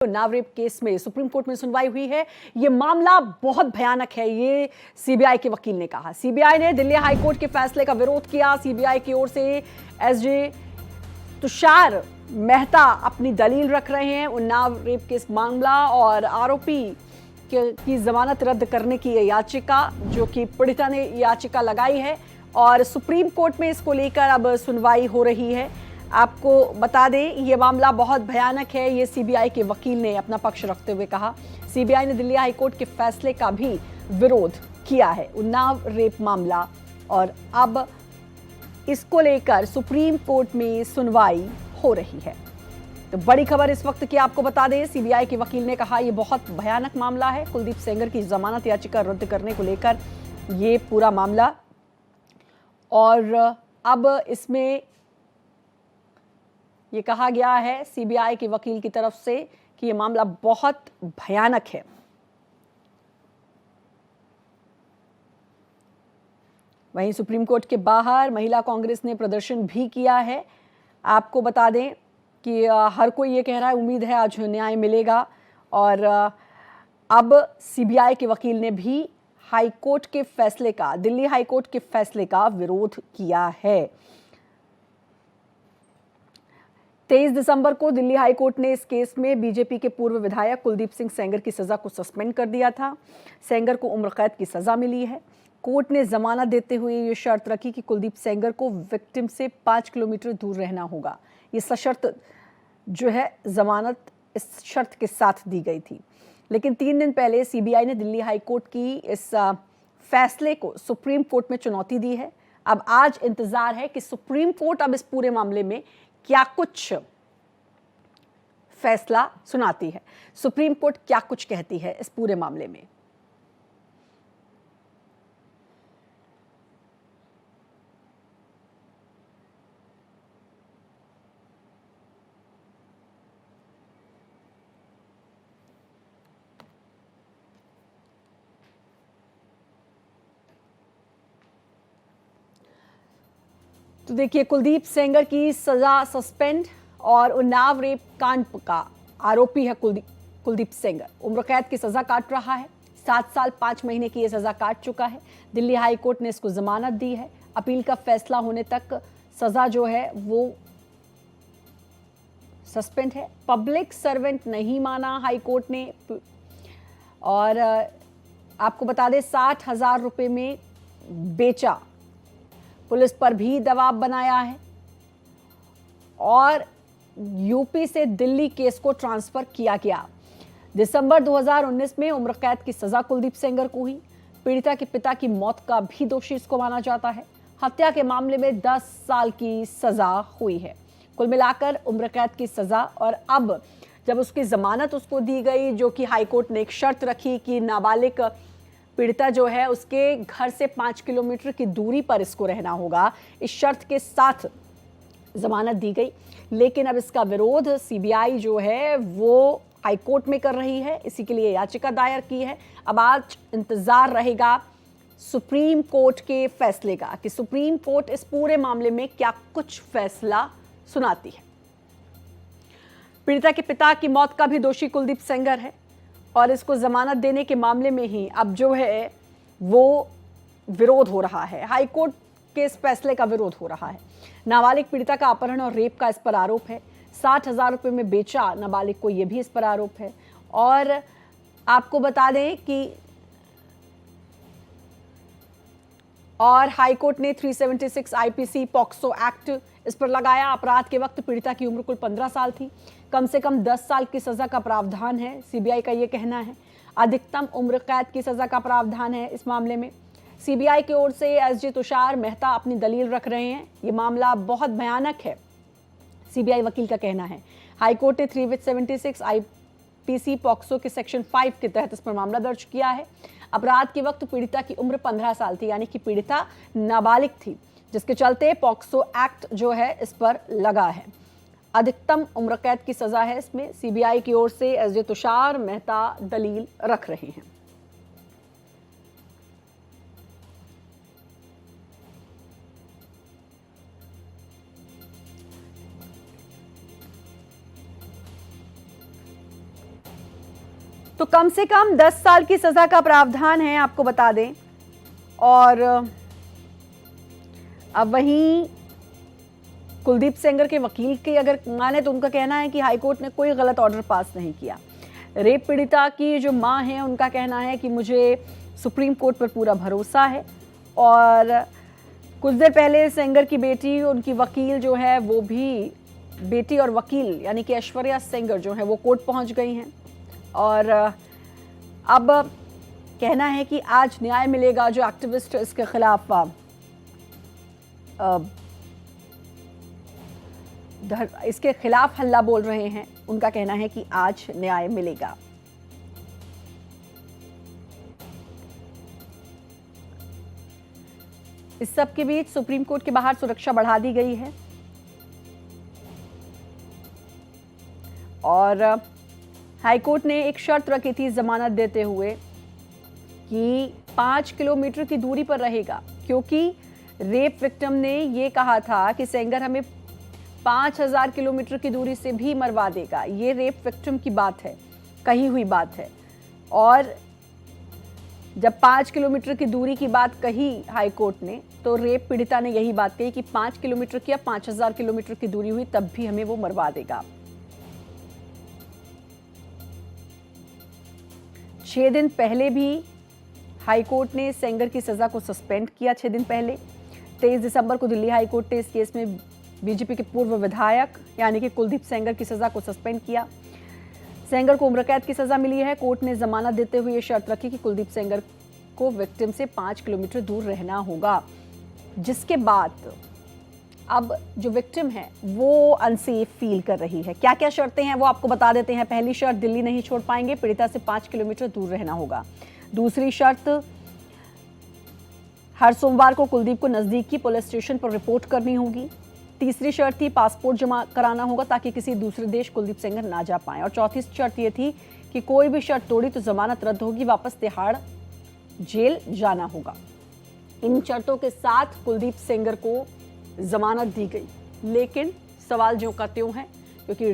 Unnao rape case में supreme court में सुनवाई हुई है। ये मामला बहुत भयानक है, ये सीबीआई के वकील ने कहा। सीबीआई ने दिल्ली हाई कोर्ट के फैसले का विरोध किया। सीबीआई की ओर से एसजे तुषार मेहता अपनी दलील रख रहे हैं। उन्नाव रेप केस मामला और आरोपी की जमानत रद्द करने की यह याचिका, जो कि पीड़िता ने याचिका लगाई है, और सुप्रीम कोर्ट में इसको लेकर अब सुनवाई हो रही है। आपको बता दें, यह मामला बहुत भयानक है, ये सीबीआई के वकील ने अपना पक्ष रखते हुए कहा। सीबीआई ने दिल्ली हाई कोर्ट के फैसले का भी विरोध किया है, उन्नाव रेप मामला, और अब इसको लेकर सुप्रीम कोर्ट में सुनवाई हो रही है। तो बड़ी खबर इस वक्त की आपको बता दें, सीबीआई के वकील ने कहा यह बहुत भयानक मामला है। कुलदीप सेंगर की जमानत याचिका रद्द करने को लेकर ये पूरा मामला, और अब इसमें ये कहा गया है सीबीआई के वकील की तरफ से कि यह मामला बहुत भयानक है। वहीं सुप्रीम कोर्ट के बाहर महिला कांग्रेस ने प्रदर्शन भी किया है। आपको बता दें कि हर कोई ये कह रहा है उम्मीद है आज न्याय मिलेगा, और अब सीबीआई के वकील ने भी हाई कोर्ट के फैसले का, दिल्ली हाई कोर्ट के फैसले का विरोध किया है। 23 दिसंबर को दिल्ली हाई कोर्ट ने इस केस में बीजेपी के पूर्व विधायक कुलदीप सिंह सेंगर की सजा को सस्पेंड कर दिया था। सेंगर को उम्र कैद की सजा मिली है। कोर्ट ने जमानत देते हुए ये शर्त रखी कि कुलदीप सेंगर को विक्टिम से 5 किलोमीटर दूर रहना होगा। ये सशर्त जो है जमानत इस शर्त के साथ दी गई थी। लेकिन 3 दिन पहले सीबीआई ने दिल्ली हाई कोर्ट की इस फैसले को सुप्रीम कोर्ट में चुनौती दी है। अब आज इंतजार है कि सुप्रीम कोर्ट अब इस पूरे मामले में क्या कुछ फैसला सुनाती है, सुप्रीम कोर्ट क्या कुछ कहती है इस पूरे मामले में। तो देखिए, कुलदीप सेंगर की सजा सस्पेंड, और उन्नाव रेप कांड का आरोपी है कुलदीप सेंगर। उम्र कैद की सजा काट रहा है। 7 साल 5 महीने की यह सजा काट चुका है। दिल्ली हाई कोर्ट ने इसको जमानत दी है। अपील का फैसला होने तक सजा जो है वो सस्पेंड है। पब्लिक सर्वेंट नहीं माना हाई कोर्ट ने, और आपको बता दें 60,000 रुपए में बेचा। पुलिस पर भी दबाव बनाया है, और यूपी से दिल्ली केस को ट्रांसफर किया गया। दिसंबर 2019 में उम्र कैद की सजा कुलदीप सेंगर को हुई। पीड़िता के पिता की मौत का भी दोषी इसको माना जाता है। हत्या के मामले में 10 साल की सजा हुई है। कुल मिलाकर उम्र कैद की सजा, और अब जब उसकी जमानत उसको दी गई, जो कि हाईकोर्ट ने एक शर्त रखी कि नाबालिग पीड़िता जो है उसके घर से 5 किलोमीटर की दूरी पर इसको रहना होगा, इस शर्त के साथ जमानत दी गई। लेकिन अब इसका विरोध सीबीआई जो है वो हाईकोर्ट में कर रही है, इसी के लिए याचिका दायर की है। अब आज इंतजार रहेगा सुप्रीम कोर्ट के फैसले का कि सुप्रीम कोर्ट इस पूरे मामले में क्या कुछ फैसला सुनाती है। पीड़िता के पिता की मौत का भी दोषी कुलदीप सेंगर है, और इसको जमानत देने के मामले में ही अब जो है वो विरोध हो रहा है। हाईकोर्ट के इस फैसले का विरोध हो रहा है। नाबालिग पीड़िता का अपहरण और रेप का इस पर आरोप है। 60,000 रुपए में बेचा नाबालिग को, यह भी इस पर आरोप है। और आपको बता दें कि और हाईकोर्ट ने 376 आईपीसी पॉक्सो एक्ट इस पर लगाया। अपराध के वक्त पीड़िता की उम्र कुल 15 साल थी। कम से कम 10 साल की सजा का प्रावधान है, सीबीआई का यह कहना है। अधिकतम उम्र कैद की सजा का प्रावधान है इस मामले में। सीबीआई की ओर से एसजे तुषार मेहता अपनी दलील रख रहे हैं। यह मामला बहुत भयानक है, सीबीआई वकील का कहना है। हाईकोर्ट ने 376 आईपीसी पॉक्सो के सेक्शन 5 के तहत इस पर मामला दर्ज किया है। अपराध के वक्त पीड़िता की उम्र 15 साल थी, यानी कि पीड़िता नाबालिग थी, जिसके चलते पॉक्सो एक्ट जो है इस पर लगा है। अधिकतम उम्र कैद की सजा है इसमें। सीबीआई की ओर से एसजे तुषार मेहता दलील रख रहे हैं। तो कम से कम 10 साल की सजा का प्रावधान है, आपको बता दें। और अब वहीं कुलदीप सेंगर के वकील के अगर माने तो उनका कहना है कि हाईकोर्ट ने कोई गलत ऑर्डर पास नहीं किया। रेप पीड़िता की जो मां है उनका कहना है कि मुझे सुप्रीम कोर्ट पर पूरा भरोसा है। और कुछ देर पहले सेंगर की बेटी, उनकी वकील जो है वो भी, बेटी और वकील यानी कि ऐश्वर्या सेंगर जो है वो कोर्ट पहुंच गई हैं। और अब कहना है कि आज न्याय मिलेगा। जो एक्टिविस्ट इसके खिलाफ इसके खिलाफ हल्ला बोल रहे हैं, उनका कहना है कि आज न्याय मिलेगा। इस सब के बीच सुप्रीम कोर्ट के बाहर सुरक्षा बढ़ा दी गई है और हाईकोर्ट ने एक शर्त रखी थी जमानत देते हुए कि 5 किलोमीटर की दूरी पर रहेगा, क्योंकि रेप विक्टिम ने यह कहा था कि सेंगर हमें 5000 किलोमीटर की दूरी से भी मरवा देगा। ये रेप विक्टिम की बात है, कही हुई बात है। और जब 5 किलोमीटर की दूरी की बात कही हाईकोर्ट ने, तो रेप पीड़िता ने यही बात कही कि 5 किलोमीटर की या 5000 किलोमीटर की दूरी हुई तब भी हमें वो मरवा देगा। 6 दिन पहले भी हाईकोर्ट ने सेंगर की सजा को सस्पेंड किया। 6 दिन पहले 23 दिसंबर को दिल्ली हाईकोर्ट ने इस केस में बीजेपी के पूर्व विधायक यानी कि कुलदीप सेंगर की सजा को सस्पेंड किया। सेंगर को उम्र कैद की सजा मिली है। कोर्ट ने जमानत देते हुए यह शर्त रखी कि कुलदीप सेंगर को विक्टिम से 5 किलोमीटर दूर रहना होगा, जिसके बाद अब जो विक्टिम है वो अनसेफ फील कर रही है। क्या क्या शर्तें हैं वो आपको बता देते हैं। पहली शर्त, दिल्ली नहीं छोड़ पाएंगे, पीड़िता से 5 किलोमीटर दूर रहना होगा। दूसरी शर्त, हर सोमवार को कुलदीप को नजदीक की पुलिस स्टेशन पर रिपोर्ट करनी होगी। तीसरी शर्त थी, पासपोर्ट जमा कराना होगा ताकि किसी दूसरे देश कुलदीप सेंगर ना जा पाए। और चौथी शर्त यह थी कि कोई भी शर्त तोड़ी तो जमानत रद्द होगी, वापस तिहाड़ जेल जाना होगा। इन शर्तों के साथ कुलदीप सेंगर को जमानत दी गई, लेकिन सवाल ज्यों का त्यों है, क्योंकि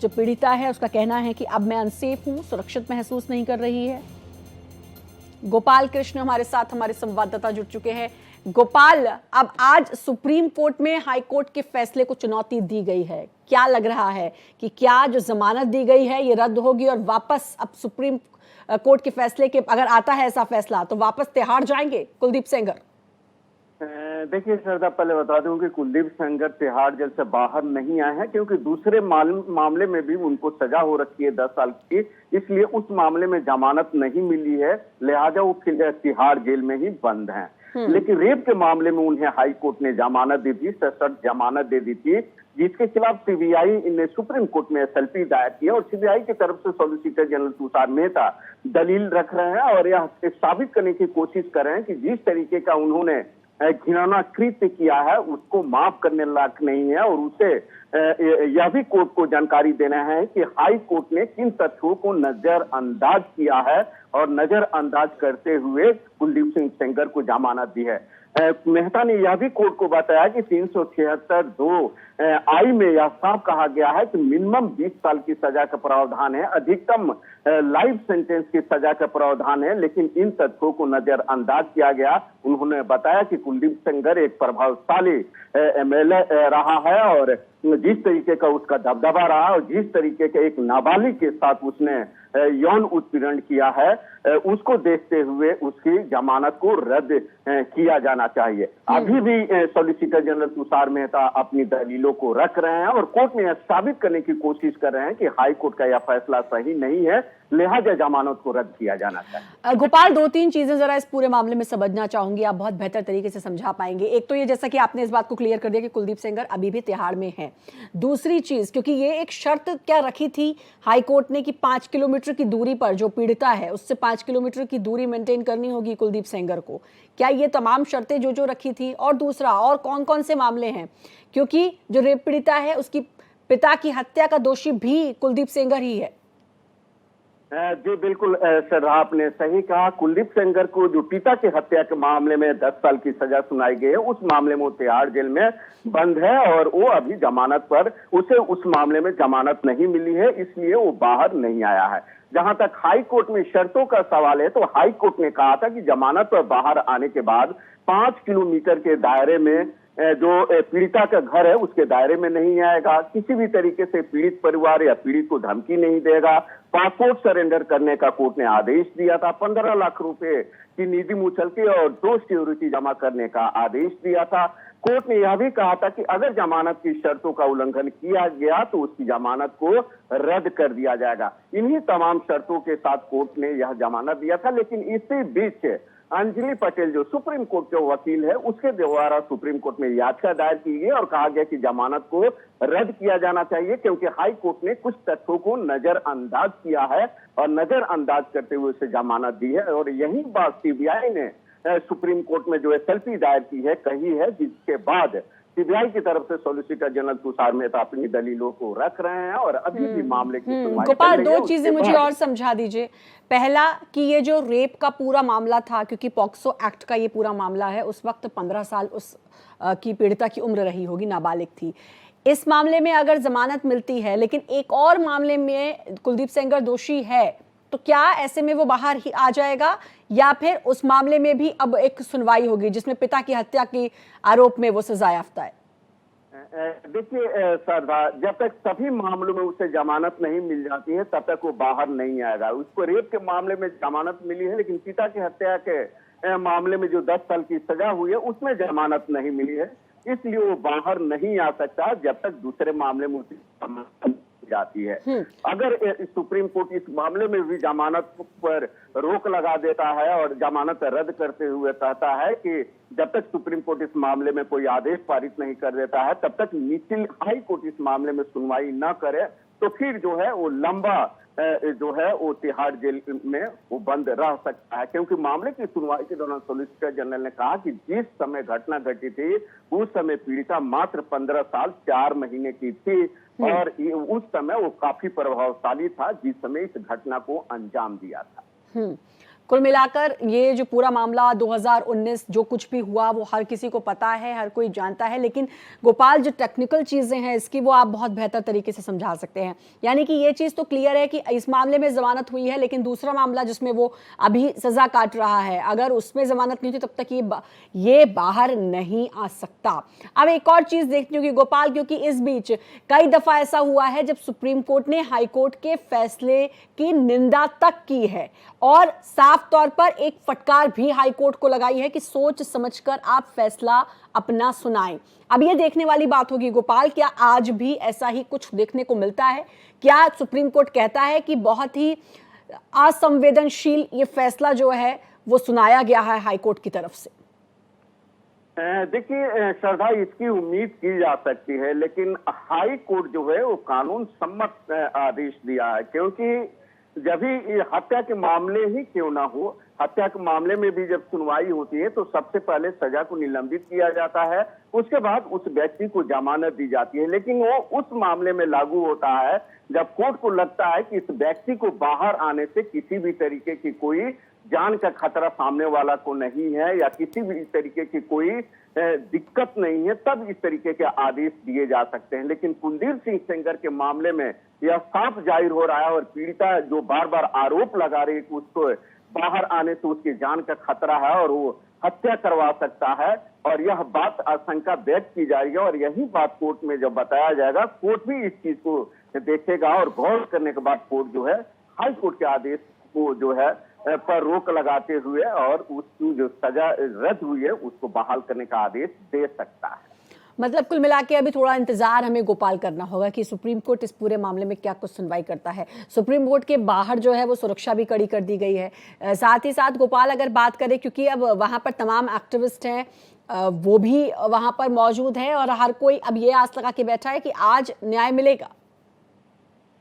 जो पीड़िता है उसका कहना है कि अब मैं अनसेफ हूं, सुरक्षित महसूस नहीं कर रही है। गोपाल कृष्ण हमारे साथ, हमारे संवाददाता जुड़ चुके हैं। गोपाल, अब आज सुप्रीम कोर्ट में हाई कोर्ट के फैसले को चुनौती दी गई है। क्या लग रहा है कि क्या जो जमानत दी गई है ये रद्द होगी और वापस अब सुप्रीम कोर्ट के फैसले के, अगर आता है ऐसा फैसला, तो वापस तिहाड़ जाएंगे कुलदीप सेंगर? देखिए श्रद्धा, पहले बता दूं कि कुलदीप सेंगर तिहाड़ जेल से बाहर नहीं आए हैं, क्योंकि दूसरे मामले में भी उनको सजा हो रखी है 10 साल की, इसलिए उस मामले में जमानत नहीं मिली है, लिहाजा वो तिहाड़ जेल में ही बंद हैं। लेकिन रेप के मामले में उन्हें हाई कोर्ट ने जमानत दी थी, सशर्त जमानत दे दी थी, जिसके खिलाफ सीबीआई ने सुप्रीम कोर्ट में एसएलपी दायर किया और सीबीआई की तरफ से सॉलिसिटर जनरल तुषार मेहता दलील रख रहे हैं और यह साबित करने की कोशिश कर रहे हैं कि जिस तरीके का उन्होंने घिनौना कृत्य किया है उसको माफ करने लायक नहीं है। और उसे यह भी कोर्ट को जानकारी देना है कि हाई कोर्ट ने किन तथ्यों को नजरअंदाज किया है और नजरअंदाज करते हुए कुलदीप सिंह सेंगर को जमानत दी है। मेहता ने यह भी कोर्ट को बताया कि 376(2) आई में यह साफ कहा गया है कि मिनिमम 20 साल की सजा का प्रावधान है, अधिकतम लाइफ सेंटेंस की सजा का प्रावधान है, लेकिन इन तथ्यों को नजरअंदाज किया गया। उन्होंने बताया कि कुलदीप सेंगर एक प्रभावशाली एमएलए रहा है और जिस तरीके का उसका दबदबा रहा और जिस तरीके के एक नाबालिग के साथ उसने यौन उत्पीड़न किया है, उसको देखते हुए उसकी जमानत को रद्द किया जाना चाहिए। अभी भी सॉलिसिटर जनरल तुषार मेहता अपनी दलीलों को रख रहे हैं और कोर्ट में यह साबित करने की कोशिश कर रहे हैं कि हाई कोर्ट का यह फैसला सही नहीं है, लिहाजा जमानत को रद्द किया जाना चाहिए। गोपाल, 2-3 चीजें जरा इस पूरे मामले में समझना चाहूंगी, आप बहुत बेहतर तरीके से समझा पाएंगे। एक तो ये, जैसा कि आपने इस बात को क्लियर कर दिया कि कुलदीप सेंगर अभी भी तिहाड़ में है। दूसरी चीज, क्योंकि ये एक शर्त क्या रखी थी हाई कोर्ट ने कि 5 किलोमीटर की दूरी पर जो पीड़िता है उससे 5 किलोमीटर की दूरी मेंटेन करनी होगी कुलदीप सेंगर को, क्या ये तमाम शर्तें जो रखी थी? और दूसरा, और कौन कौन से मामले हैं, क्योंकि जो रेप पीड़िता है उसकी पिता की हत्या का दोषी भी कुलदीप सेंगर ही है। जी बिल्कुल श्रद्धा, आपने सही कहा। कुलदीप सेंगर को जो पिता की हत्या के मामले में 10 साल की सजा सुनाई गई है, उस मामले में वो तिहाड़ जेल में बंद है और वो अभी जमानत पर, उसे उस मामले में जमानत नहीं मिली है, इसलिए वो बाहर नहीं आया है। जहां तक हाई कोर्ट में शर्तों का सवाल है, तो हाई कोर्ट ने कहा था कि जमानत पर बाहर आने के बाद 5 किलोमीटर के दायरे में जो पीड़िता का घर है उसके दायरे में नहीं आएगा, किसी भी तरीके से पीड़ित परिवार या पीड़ित को धमकी नहीं देगा, पासपोर्ट सरेंडर करने का कोर्ट ने आदेश दिया था, 15 लाख रुपए की निधि मुचलके और 2 सिक्योरिटी जमा करने का आदेश दिया था। कोर्ट ने यह भी कहा था कि अगर जमानत की शर्तों का उल्लंघन किया गया तो उसकी जमानत को रद्द कर दिया जाएगा। इन्हीं तमाम शर्तों के साथ कोर्ट ने यह जमानत दिया था, लेकिन इसी बीच अंजलि पटेल जो सुप्रीम कोर्ट के वकील है, उसके द्वारा सुप्रीम कोर्ट में याचिका दायर की गई और कहा गया कि जमानत को रद्द किया जाना चाहिए, क्योंकि हाई कोर्ट ने कुछ तथ्यों को नजरअंदाज किया है और नजरअंदाज करते हुए उसे जमानत दी है। और यही बात सीबीआई ने सुप्रीम कोर्ट में जो एसएलपी दायर की है कही है, जिसके बाद सीबीआई की तरफ से सॉलिसिटर जनरल तुषार मेहता अपनी दलीलों को रख रहे हैं और अभी भी मामले की सुनवाई गोपाल, चल रही है। 2 चीजें मुझे और समझा दीजिए। पहला कि ये जो रेप का पूरा मामला था, क्योंकि पॉक्सो एक्ट का ये पूरा मामला है, उस वक्त 15 साल उस की पीड़िता की उम्र रही होगी, नाबालिग थी। इस मामले में अगर जमानत मिलती है, लेकिन एक और मामले में कुलदीप सेंगर दोषी है, तो क्या ऐसे में वो बाहर ही आ जाएगा या फिर उस मामले में भी अब एक सुनवाई होगी जिसमें पिता की हत्या के आरोप में वो सजा याफ्ता है? देखिए श्रद्धा, जब तक सभी मामलों में उसे जमानत नहीं मिल जाती है तब तक वो बाहर नहीं आएगा। उसको रेप के मामले में जमानत मिली है, लेकिन पिता की हत्या के मामले में जो 10 साल की सजा हुई है उसमें जमानत नहीं मिली है, इसलिए वो बाहर नहीं आ सकता जब तक दूसरे मामले में उसे जमानत जाती है। अगर सुप्रीम कोर्ट इस मामले में भी जमानत पर रोक लगा देता है और जमानत रद्द करते हुए कहता है कि जब तक सुप्रीम कोर्ट इस मामले में कोई आदेश पारित नहीं कर देता है तब तक निचली हाई कोर्ट इस मामले में सुनवाई न करे, तो फिर जो है वो लंबा जो है वो तिहाड़ जेल में वो बंद रह सकता है। क्योंकि मामले की सुनवाई के दौरान सॉलिसिटर जनरल ने कहा कि जिस समय घटना घटी थी उस समय पीड़िता मात्र 15 साल 4 महीने की थी और उस समय वो काफी प्रभावशाली था जिस समय इस घटना को अंजाम दिया था। कुल मिलाकर ये जो पूरा मामला 2019 जो कुछ भी हुआ वो हर किसी को पता है, हर कोई जानता है, लेकिन गोपाल जो टेक्निकल चीजें हैं इसकी वो आप बहुत बेहतर तरीके से समझा सकते हैं। यानी कि ये चीज तो क्लियर है कि इस मामले में जमानत हुई है, लेकिन दूसरा मामला जिसमें वो अभी सजा काट रहा है, अगर उसमें जमानत नहीं थी तब तक ये बाहर नहीं आ सकता। अब एक और चीज देखती हूँ कि गोपाल, क्योंकि इस बीच कई दफा ऐसा हुआ है जब सुप्रीम कोर्ट ने हाई कोर्ट के फैसले की निंदा तक की है और साफ तौर पर एक फटकार भी हाई कोर्ट को लगाई है कि सोच समझकर आप फैसला अपना सुनाएं। अब ये देखने वाली बात होगी गोपाल, क्या आज भी ऐसा ही कुछ देखने को मिलता है? क्या सुप्रीम कोर्ट कहता है कि बहुत ही असंवेदनशील ये फैसला जो है वो सुनाया गया है हाई कोर्ट की तरफ से? देखिए श्रद्धा, इसकी उम्मीद की जा सकती है, लेकिन हाई कोर्ट जो है वो कानून सम्मत आदेश दिया है, क्योंकि जब भी हत्या के मामले ही क्यों ना हो, हत्या के मामले में भी जब सुनवाई होती है तो सबसे पहले सजा को निलंबित किया जाता है, उसके बाद उस व्यक्ति को जमानत दी जाती है। लेकिन वो उस मामले में लागू होता है जब कोर्ट को लगता है कि इस व्यक्ति को बाहर आने से किसी भी तरीके की कोई जान का खतरा सामने वाला को नहीं है या किसी भी तरीके की कोई दिक्कत नहीं है, तब इस तरीके के आदेश दिए जा सकते हैं। लेकिन कुलदीप सिंह सेंगर के मामले में यह साफ जाहिर हो रहा है और पीड़िता जो बार बार आरोप लगा रही है कि उसको बाहर आने से उसकी जान का खतरा है और वो हत्या करवा सकता है, और यह बात आशंका व्यक्त की जा रही है और यही बात कोर्ट में जब बताया जाएगा, कोर्ट भी इस चीज को देखेगा और गौर करने के बाद कोर्ट जो है हाई कोर्ट के आदेश को जो है पर रोक लगाते हुए और उसकी जो सजा रद्द हुई है उसको बहाल करने का आदेश दे सकता है। मतलब कुल मिला के अभी थोड़ा इंतजार हमें गोपाल करना होगा कि सुप्रीम कोर्ट इस पूरे मामले में क्या कुछ सुनवाई करता है। सुप्रीम कोर्ट के बाहर जो है वो सुरक्षा भी कड़ी कर दी गई है। साथ ही साथ गोपाल अगर बात करें, क्योंकि अब वहां पर तमाम एक्टिविस्ट हैं वो भी वहां पर मौजूद है और हर कोई अब ये आस लगा के बैठा है कि आज न्याय मिलेगा।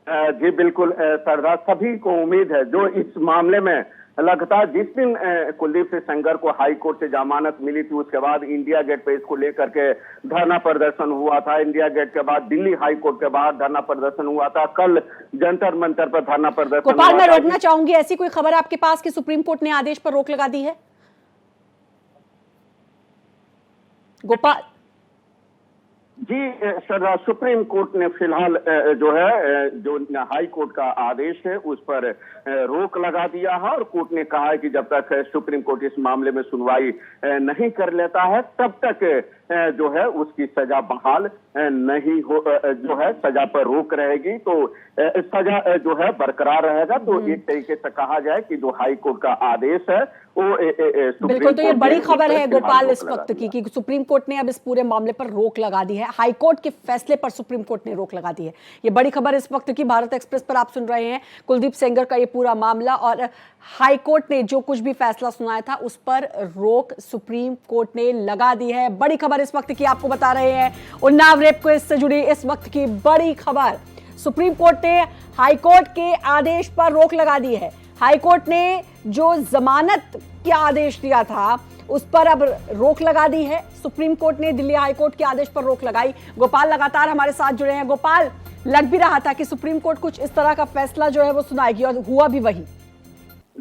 जी बिल्कुल श्रद्धा, सभी को उम्मीद है जो इस मामले में लगातार जिस दिन कुलदीप सिंह सेंगर को हाई कोर्ट से जमानत मिली थी, उसके बाद इंडिया गेट पे इसको लेकर के धरना प्रदर्शन हुआ था। इंडिया गेट के बाद दिल्ली हाई कोर्ट के बाहर धरना प्रदर्शन हुआ था। कल जंतर मंतर पर धरना प्रदर्शन गोपाल, हुआ मैं था। रोकना चाहूंगी, ऐसी कोई खबर आपके पास कि सुप्रीम कोर्ट ने आदेश पर रोक लगा दी है? Gopal ji sir, supreme court ने फिलहाल जो है जो हाई कोर्ट का आदेश है उस पर रोक लगा दिया है, और कोर्ट ने कहा है कि जब तक सुप्रीम कोर्ट इस मामले में सुनवाई नहीं कर लेता है तब तक जो है उसकी सजा बहाल नहीं हो, जो है सजा पर रोक रहेगी, तो सजा जो है बरकरार रहेगा। तो एक तरीके से कहा जाए कि जो हाई कोर्ट का आदेश है वो बिल्कुल, तो ये बड़ी खबर है गोपाल इस वक्त की कि सुप्रीम कोर्ट ने अब इस पूरे मामले पर रोक लगा दी है। हाई कोर्ट के फैसले पर सुप्रीम कोर्ट ने रोक लगा दी है। ये बड़ी खबर इस वक्त की भारत एक्सप्रेस पर आप सुन रहे हैं। कुलदीप सेंगर का ये पूरा मामला और हाई कोर्ट ने जो कुछ भी फैसला सुनाया था उस पर रोक सुप्रीम कोर्ट ने लगा दी है। बड़ी खबर इस वक्त की आपको बता रहे हैं, उन्नाव रेप केस से जुड़ी इस वक्त की बड़ी खबर। सुप्रीम कोर्ट ने हाई कोर्ट के आदेश पर रोक लगा दी है। हाई कोर्ट ने जो जमानत का आदेश दिया था उस पर अब रोक लगा दी है। सुप्रीम कोर्ट ने दिल्ली हाई कोर्ट के आदेश पर रोक लगाई। गोपाल लगातार हमारे साथ जुड़े हैं। गोपाल, लग भी रहा था कि सुप्रीम कोर्ट कुछ इस तरह का फैसला जो है वो सुनाएगी और हुआ भी वही।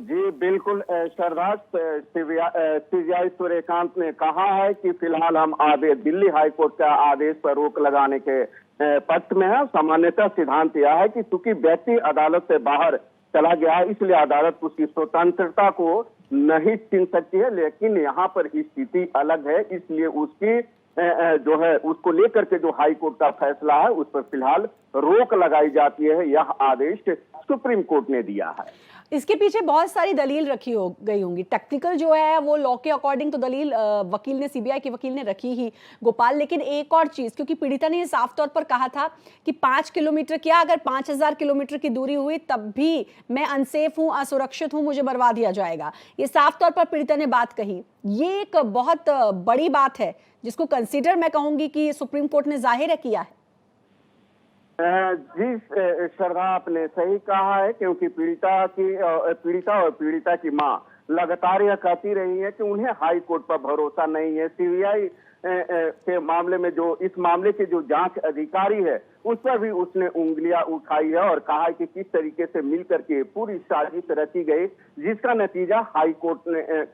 जी बिल्कुल शरदास, सीजीआई सूर्यकांत ने कहा है कि फिलहाल हम दिल्ली हाई कोर्ट का आदेश पर रोक लगाने के पक्ष में है। सामान्यतः सिद्धांत यह है कि चूंकि व्यक्ति अदालत से बाहर चला गया है इसलिए अदालत उसकी स्वतंत्रता को नहीं छीन सकती है, लेकिन यहाँ पर स्थिति अलग है, इसलिए उसकी जो है उसको लेकर के जो हाई कोर्ट का फैसला है उस पर फिलहाल रोक लगाई जाती है। यह आदेश सुप्रीम कोर्ट ने दिया है। इसके पीछे बहुत सारी दलील रखी हो गई होंगी। टेक्निकल जो है वो लॉ के अकॉर्डिंग तो दलील वकील ने, सीबीआई के वकील ने रखी ही गोपाल, लेकिन एक और चीज, क्योंकि पीड़िता ने साफ तौर पर कहा था कि 5 किलोमीटर क्या अगर 5000 किलोमीटर की दूरी हुई तब भी मैं अनसेफ हूं, असुरक्षित हूं, मुझे मरवा दिया जाएगा। ये साफ तौर पर पीड़िता ने बात कही। ये एक बहुत बड़ी बात है जिसको कंसिडर मैं कहूंगी कि सुप्रीम कोर्ट ने जाहिर किया है। जी श्रद्धा, आपने सही कहा है, क्योंकि पीड़िता और पीड़िता की मां लगातार यह कहती रही है कि उन्हें हाई कोर्ट पर भरोसा नहीं है। सीबीआई के मामले में जो इस मामले के जो जांच अधिकारी है उस पर भी उसने उंगलियां उठाई है और कहा है कि किस तरीके से मिलकर के पूरी साजिश रची गई, जिसका नतीजा हाई कोर्ट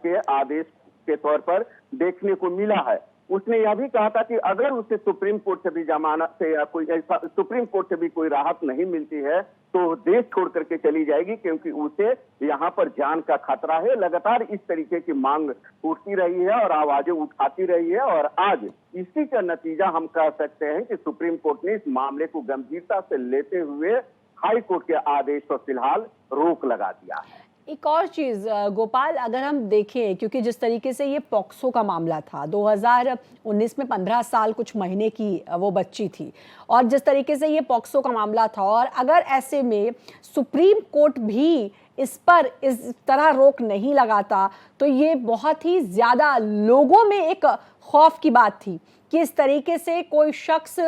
के आदेश के तौर पर देखने को मिला है। उसने यह भी कहा था कि अगर उसे सुप्रीम कोर्ट से भी जमानत से या कोई ऐसा सुप्रीम कोर्ट से भी कोई राहत नहीं मिलती है तो देश छोड़ करके चली जाएगी, क्योंकि उसे यहाँ पर जान का खतरा है। लगातार इस तरीके की मांग उठती रही है और आवाजें उठाती रही है, और आज इसी का नतीजा हम कह सकते हैं कि सुप्रीम कोर्ट ने इस मामले को गंभीरता से लेते हुए हाई कोर्ट के आदेश पर फिलहाल रोक लगा दिया है। एक और चीज गोपाल, अगर हम देखें, क्योंकि जिस तरीके से ये पॉक्सो का मामला था 2019 में 15 साल कुछ महीने की वो बच्ची थी, और जिस तरीके से ये पॉक्सो का मामला था, और अगर ऐसे में सुप्रीम कोर्ट भी इस पर इस तरह रोक नहीं लगाता तो ये बहुत ही ज्यादा लोगों में एक खौफ की बात थी कि इस तरीके से कोई शख्स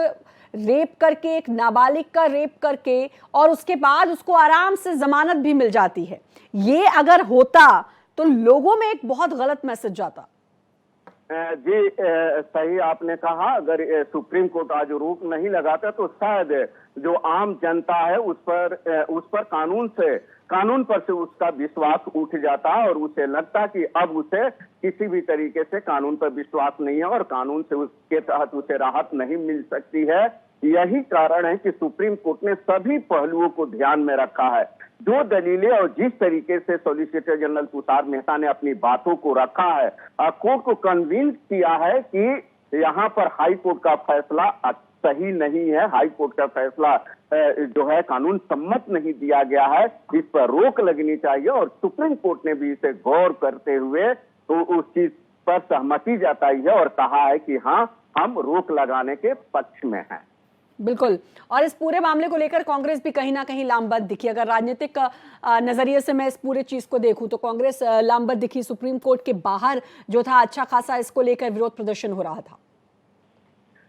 रेप करके, एक नाबालिग का रेप करके और उसके बाद उसको आराम से जमानत भी मिल जाती है। ये अगर होता तो लोगों में एक बहुत गलत मैसेज जाता। जी सही आपने कहा, अगर सुप्रीम कोर्ट आज रोक नहीं लगाता तो शायद जो आम जनता है उस पर कानून पर से उसका विश्वास उठ जाता और उसे लगता कि अब उसे किसी भी तरीके से कानून पर विश्वास नहीं है और कानून से उसके तहत उसे राहत नहीं मिल सकती है। यही कारण है कि सुप्रीम कोर्ट ने सभी पहलुओं को ध्यान में रखा है। जो दलीलें और जिस तरीके से सॉलिसिटर जनरल तुषार मेहता ने अपनी बातों को रखा है, कोर्ट को कन्विंस किया है कि यहाँ पर हाई कोर्ट का फैसला सही नहीं है, हाई कोर्ट का फैसला जो है कानून सम्मत नहीं दिया गया है, इस पर रोक लगनी चाहिए। और सुप्रीम कोर्ट ने भी इसे गौर करते हुए तो उस चीज पर सहमति जताई है और कहा है कि हाँ, हम रोक लगाने के पक्ष में हैं। बिल्कुल, और इस पूरे मामले को लेकर कांग्रेस भी कहीं ना कहीं लामबंद दिखी। अगर राजनीतिक नजरिए से मैं इस पूरे चीज को देखूं तो कांग्रेस लामबंद दिखी। सुप्रीम कोर्ट के बाहर जो था अच्छा खासा इसको लेकर विरोध प्रदर्शन हो रहा था।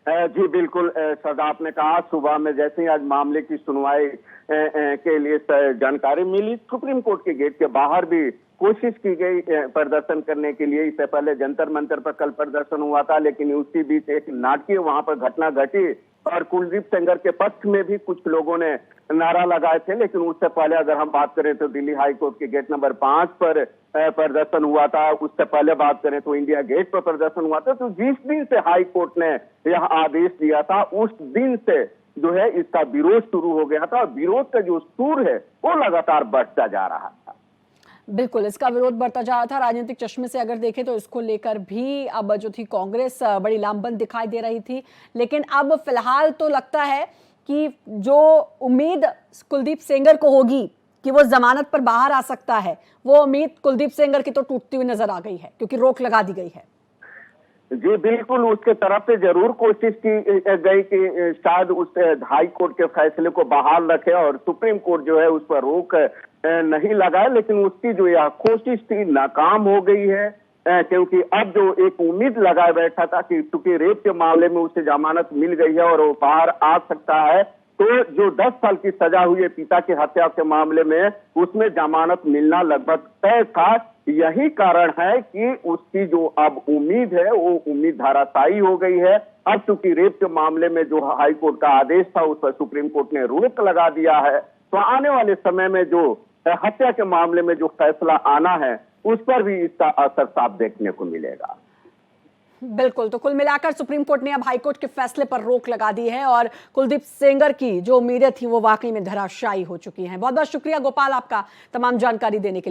जी बिल्कुल सदा आपने कहा सुबह में जैसे ही आज मामले की सुनवाई के लिए जानकारी मिली, सुप्रीम कोर्ट के गेट के बाहर भी कोशिश की गई प्रदर्शन करने के लिए। इससे पहले जंतर मंतर पर कल प्रदर्शन हुआ था, लेकिन उसी बीच एक नाटकीय वहां पर घटना घटी और कुलदीप सेंगर के पक्ष में भी कुछ लोगों ने नारा लगाए थे। लेकिन उससे पहले अगर हम बात करें तो दिल्ली हाई कोर्ट के गेट नंबर 5 पर प्रदर्शन हुआ था। उससे पहले बात करें तो इंडिया गेट पर प्रदर्शन हुआ था। तो जिस दिन से हाई कोर्ट ने यह आदेश दिया था, उस दिन से जो है इसका विरोध शुरू हो गया था और विरोध का जो सुर है वो लगातार बढ़ता जा रहा था। बिल्कुल, इसका विरोध बढ़ता जा रहा था। राजनीतिक चश्मे से अगर देखें तो इसको लेकर भी अब जो थी कांग्रेस बड़ी लामबंद दिखाई दे रही थी, लेकिन अब फिलहाल तो लगता है कि जो उम्मीद कुलदीप सेंगर को होगी कि वो जमानत पर बाहर आ सकता है, वो उम्मीद कुलदीप सेंगर की तो टूटती हुई नजर आ गई है, क्योंकि रोक लगा दी गई है। जी बिल्कुल, उसके तरफ से जरूर कोशिश की गई कि शायद उस हाई कोर्ट के फैसले को बहाल रखे और सुप्रीम कोर्ट जो है उस पर रोक नहीं लगाए, लेकिन उसकी जो यह कोशिश थी नाकाम हो गई है। क्योंकि अब जो एक उम्मीद लगाए बैठा था कि चूंकि रेप के मामले में उसे जमानत मिल गई है और वो बाहर आ सकता है, तो जो 10 साल की सजा हुई है पिता की हत्या के मामले में, उसमें जमानत मिलना लगभग तय था। यही कारण है कि उसकी जो अब उम्मीद है वो उम्मीद धराशायी हो गई है। अब चूंकि रेप के मामले में जो हाई कोर्ट का आदेश था उस पर सुप्रीम कोर्ट ने रोक लगा दिया है, तो आने वाले समय में जो हत्या के मामले में जो फैसला आना है उस पर भी इसका असर साफ देखने को मिलेगा। बिल्कुल, तो कुल मिलाकर सुप्रीम कोर्ट ने अब हाईकोर्ट के फैसले पर रोक लगा दी है और कुलदीप सेंगर की जो उम्मीदें थी वो वाकई में धराशायी हो चुकी हैं। बहुत बहुत शुक्रिया गोपाल आपका तमाम जानकारी देने के लिए।